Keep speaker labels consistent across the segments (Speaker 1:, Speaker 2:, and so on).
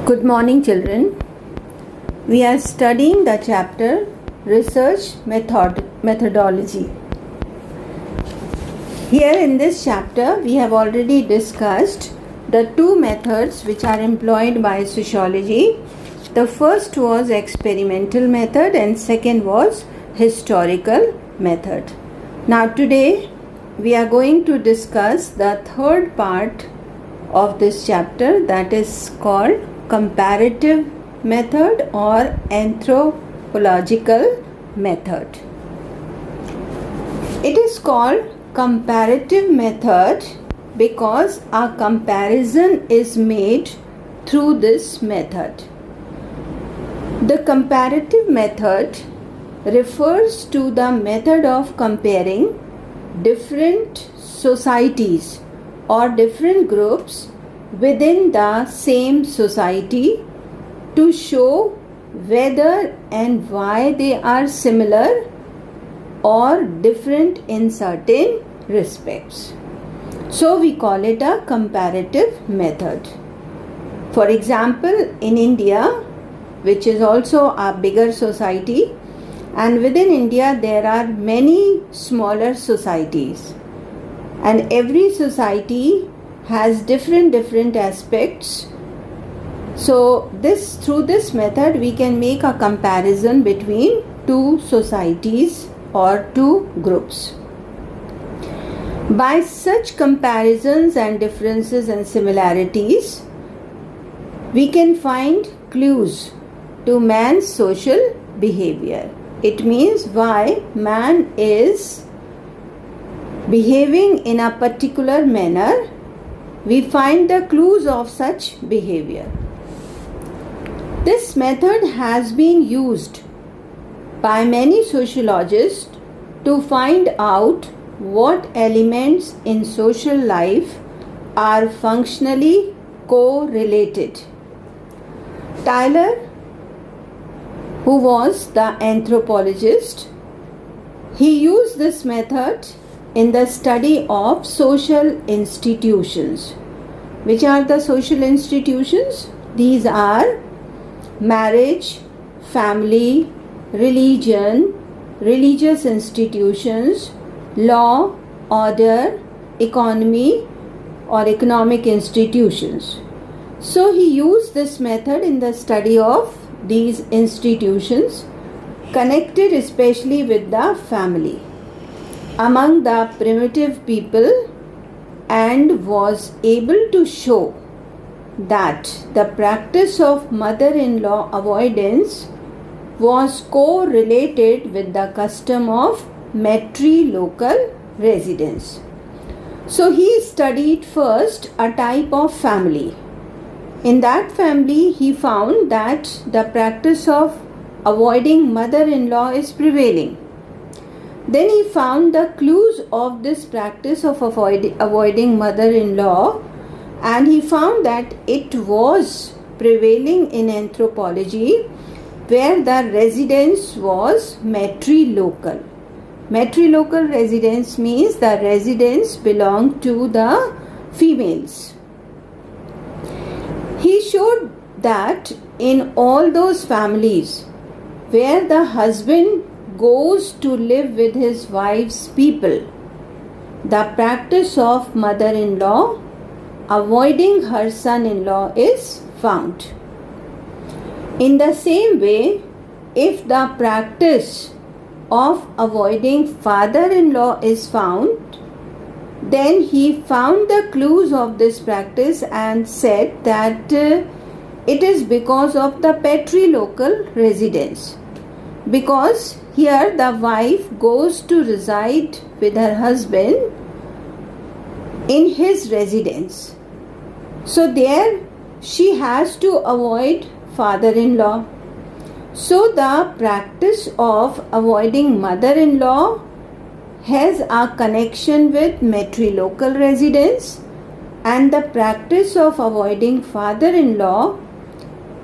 Speaker 1: Good morning, children. We are studying the chapter Research Methodology. Here in this chapter, we have already discussed the two methods which are employed by sociology. The first was experimental method and second was historical method. Now today, we are going to discuss the third part of this chapter, that is called comparative method or anthropological method. It is called comparative method because a comparison is made through this method. The comparative method refers to the method of comparing different societies or different groups within the same society to show whether and why they are similar or different in certain respects. So we call it a comparative method. For example, in India, which is also a bigger society, and within India there are many smaller societies, and every society has different aspects. So through this method we can make a comparison between two societies or two groups. By such comparisons and differences and similarities, we can find clues to man's social behavior. It means why man is behaving in a particular manner. We find the clues of such behavior. This method has been used by many sociologists to find out what elements in social life are functionally correlated. Tyler, who was the anthropologist, he used this method in the study of social institutions. Which are the social institutions? These are marriage, family, religion, religious institutions, law, order, economy or economic institutions. So he used this method in the study of these institutions, connected especially with the family among the primitive people, and was able to show that the practice of mother-in-law avoidance was correlated with the custom of matrilocal residence. So he studied first a type of family. In that family he found that the practice of avoiding mother-in-law is prevailing. Then he found the clues of this practice of avoiding mother-in-law, and he found that it was prevailing in anthropology where the residence was matrilocal. Matrilocal residence means the residence belonged to the females. He showed that in all those families where the husband goes to live with his wife's people, the practice of mother-in-law avoiding her son-in-law is found. In the same way, if the practice of avoiding father-in-law is found, then he found the clues of this practice and said that it is because of the patrilocal residence. Because here the wife goes to reside with her husband in his residence. So there she has to avoid father-in-law. So the practice of avoiding mother-in-law has a connection with matrilocal residence, and the practice of avoiding father-in-law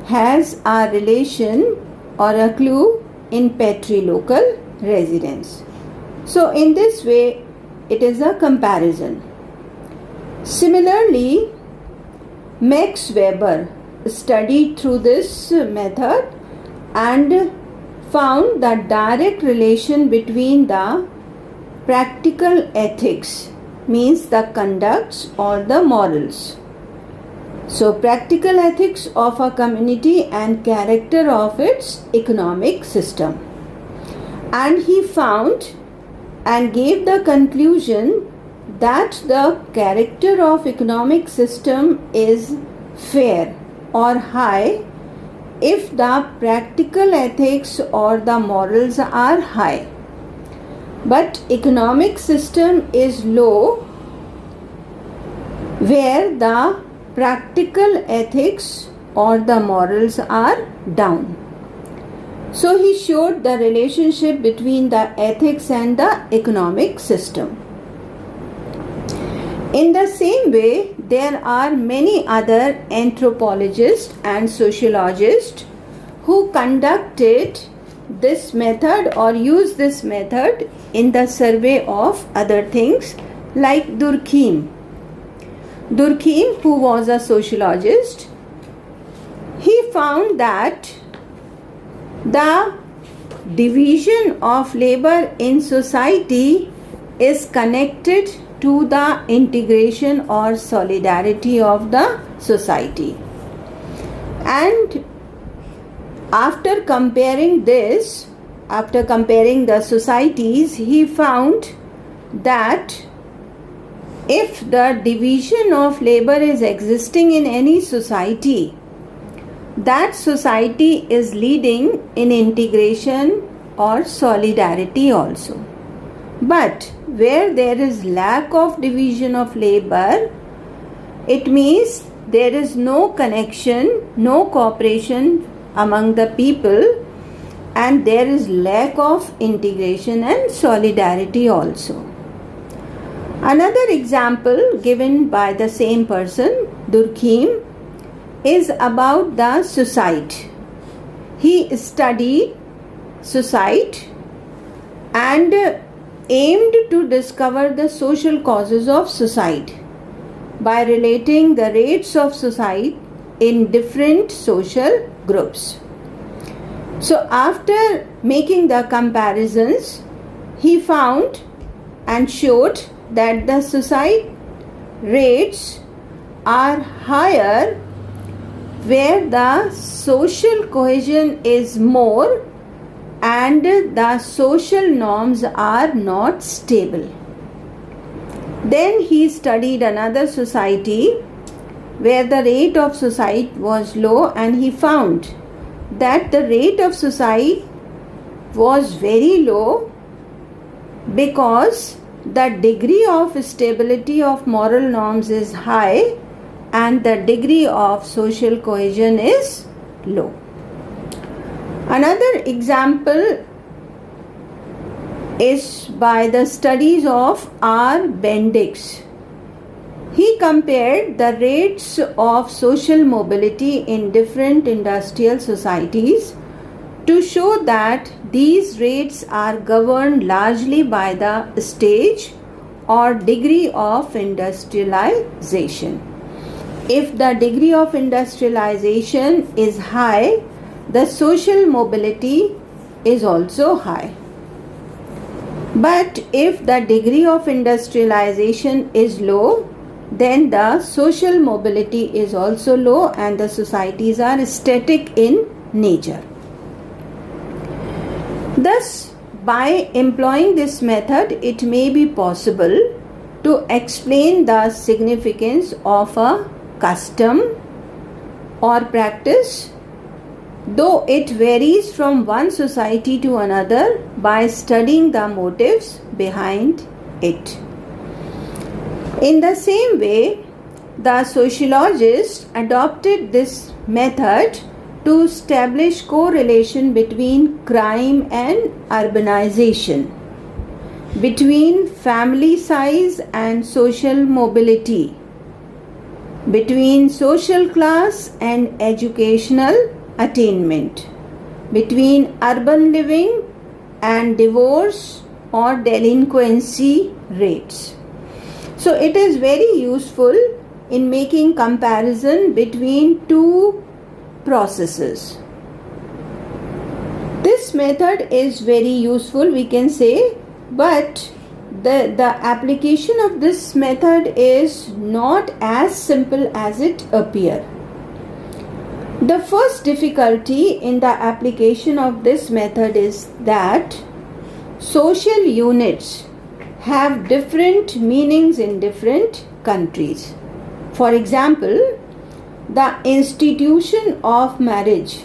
Speaker 1: has a relation or a clue in patrilocal residence. So in this way it is a comparison. Similarly, Max Weber studied through this method and found the direct relation between the practical ethics, means the conducts or the morals. So, practical ethics of a community and character of its economic system. And he found and gave the conclusion that the character of economic system is fair or high if the practical ethics or the morals are high, but economic system is low where the practical ethics or the morals are down. So he showed the relationship between the ethics and the economic system. In the same way, there are many other anthropologists and sociologists who conducted this method or used this method in the survey of other things, like Durkheim. Durkheim, who was a sociologist, he found that the division of labor in society is connected to the integration or solidarity of the society. And after comparing this, after comparing the societies, he found that if the division of labor is existing in any society, that society is leading in integration or solidarity also. But where there is lack of division of labor, it means there is no connection, no cooperation among the people, and there is lack of integration and solidarity also. Another example given by the same person, Durkheim, is about the suicide. He studied suicide and aimed to discover the social causes of suicide by relating the rates of suicide in different social groups. So after making the comparisons, he found and showed that the suicide rates are higher where the social cohesion is more and the social norms are not stable. Then he studied another society where the rate of suicide was low, and he found that the rate of suicide was very low because the degree of stability of moral norms is high and the degree of social cohesion is low. Another example is by the studies of R. Bendix. He compared the rates of social mobility in different industrial societies to show that these rates are governed largely by the stage or degree of industrialization. If the degree of industrialization is high, the social mobility is also high. But if the degree of industrialization is low, then the social mobility is also low and the societies are static in nature. Thus, by employing this method, it may be possible to explain the significance of a custom or practice, though it varies from one society to another, by studying the motives behind it. In the same way, the sociologists adopted this method to establish correlation between crime and urbanization, between family size and social mobility, between social class and educational attainment, between urban living and divorce or delinquency rates. So it is very useful in making comparison between two processes. This method is very useful, we can say, but the application of this method is not as simple as it appears. The first difficulty in the application of this method is that social units have different meanings in different countries. For example, the institution of marriage,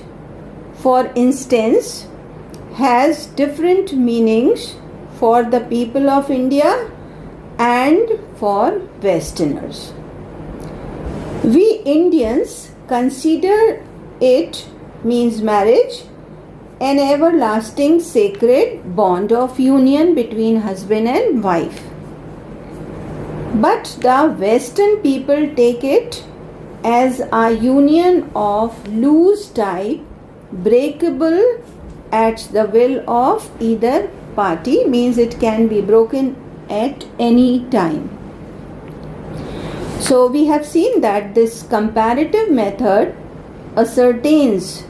Speaker 1: for instance, has different meanings for the people of India and for Westerners. We Indians consider it means marriage an everlasting sacred bond of union between husband and wife. But the Western people take it as a union of loose type, breakable at the will of either party, means it can be broken at any time. So we have seen that this comparative method ascertains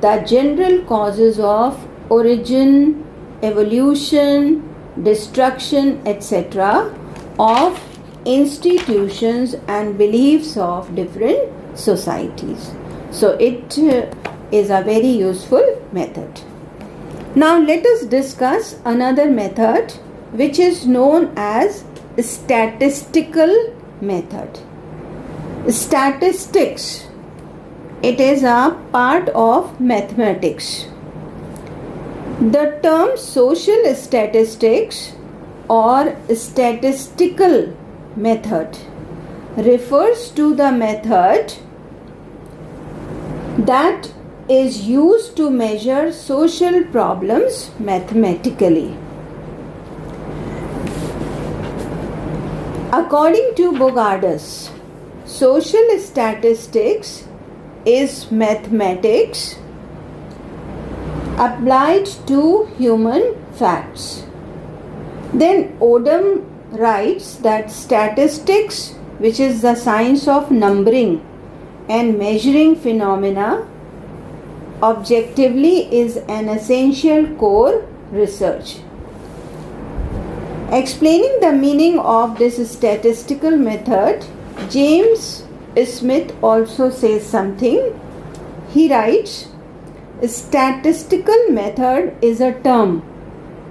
Speaker 1: the general causes of origin, evolution, destruction, etc. of institutions and beliefs of different societies. So it is a very useful method. Now let us discuss another method which is known as statistical method. Statistics, it is a part of mathematics. The term social statistics or statistical method refers to the method that is used to measure social problems mathematically. According to Bogardus, social statistics is mathematics applied to human facts. Then Odum writes that statistics, which is the science of numbering and measuring phenomena objectively, is an essential core research. Explaining the meaning of this statistical method, James Smith also says something. He writes, statistical method is a term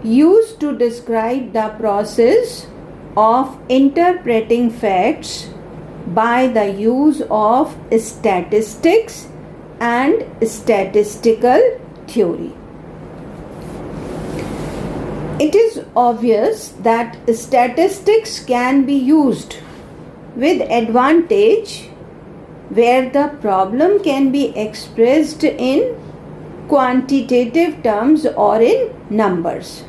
Speaker 1: used to describe the process of interpreting facts by the use of statistics and statistical theory. It is obvious that statistics can be used with advantage where the problem can be expressed in quantitative terms or in numbers.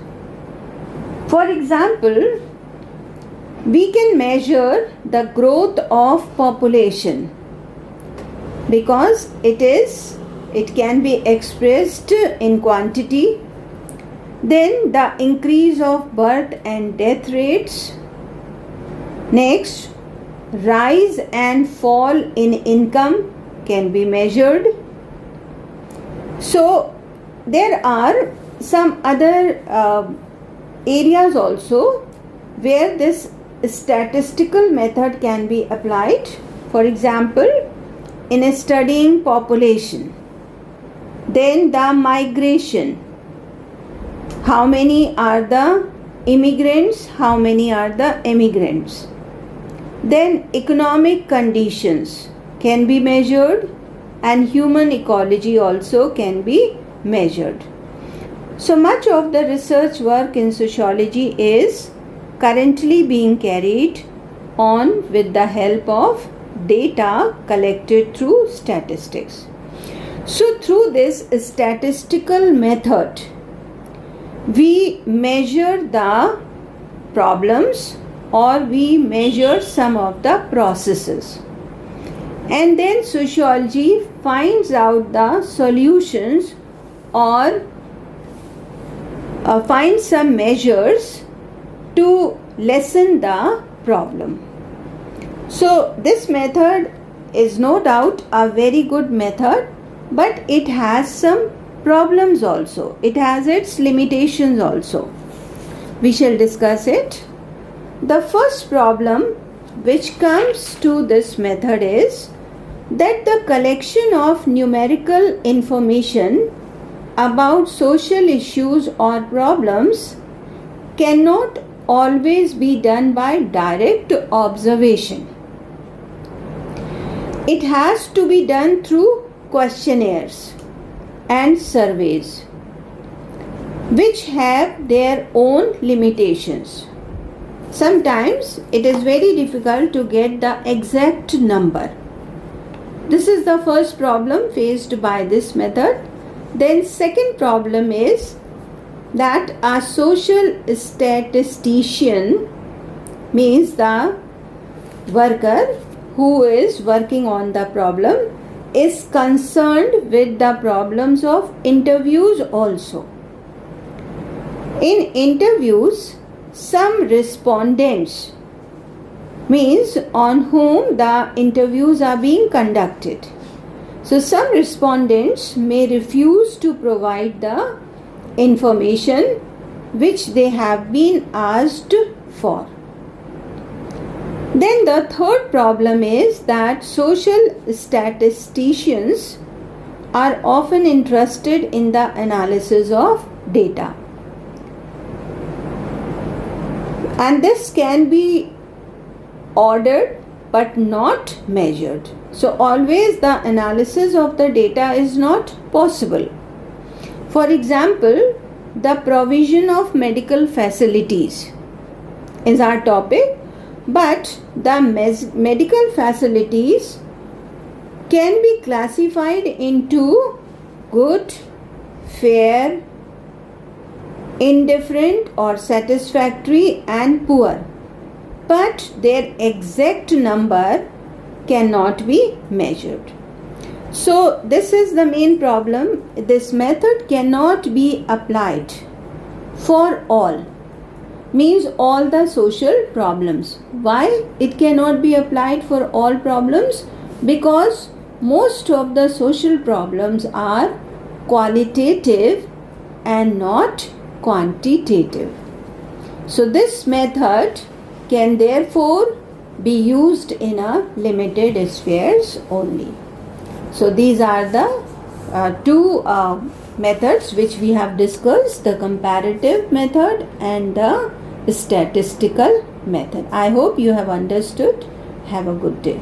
Speaker 1: For example, we can measure the growth of population because it can be expressed in quantity. Then the increase of birth and death rates. Next, rise and fall in income can be measured. So there are some other areas also where this statistical method can be applied. For example, in studying population, then the migration, how many are the immigrants, how many are the emigrants. Then economic conditions can be measured and human ecology also can be measured. So much of the research work in sociology is currently being carried on with the help of data collected through statistics. So through this statistical method, we measure the problems or we measure some of the processes. And then sociology finds out the solutions or finds some measures to lessen the problem. So this method is no doubt a very good method but it has some problems also. It has its limitations also. We shall discuss it. The first problem which comes to this method is that the collection of numerical information about social issues or problems cannot always be done by direct observation. It has to be done through questionnaires and surveys, which have their own limitations. Sometimes it is very difficult to get the exact number. This is the first problem faced by this method. Then second problem is that a social statistician, means the worker who is working on the problem, is concerned with the problems of interviews also. In interviews, some respondents, means on whom the interviews are being conducted. So some respondents may refuse to provide the information which they have been asked for. Then the third problem is that social statisticians are often interested in the analysis of data. And this can be ordered but not measured. So always the analysis of the data is not possible. For example, the provision of medical facilities is our topic, but the medical facilities can be classified into good, fair, indifferent or satisfactory and poor, but their exact number cannot be measured. So this is the main problem. This method cannot be applied for all, means all the social problems. Why it cannot be applied for all problems? Because most of the social problems are qualitative and not quantitative. So this method can therefore be used in a limited spheres only. So these are the two methods which we have discussed, the comparative method and the statistical method. I hope you have understood. Have a good day.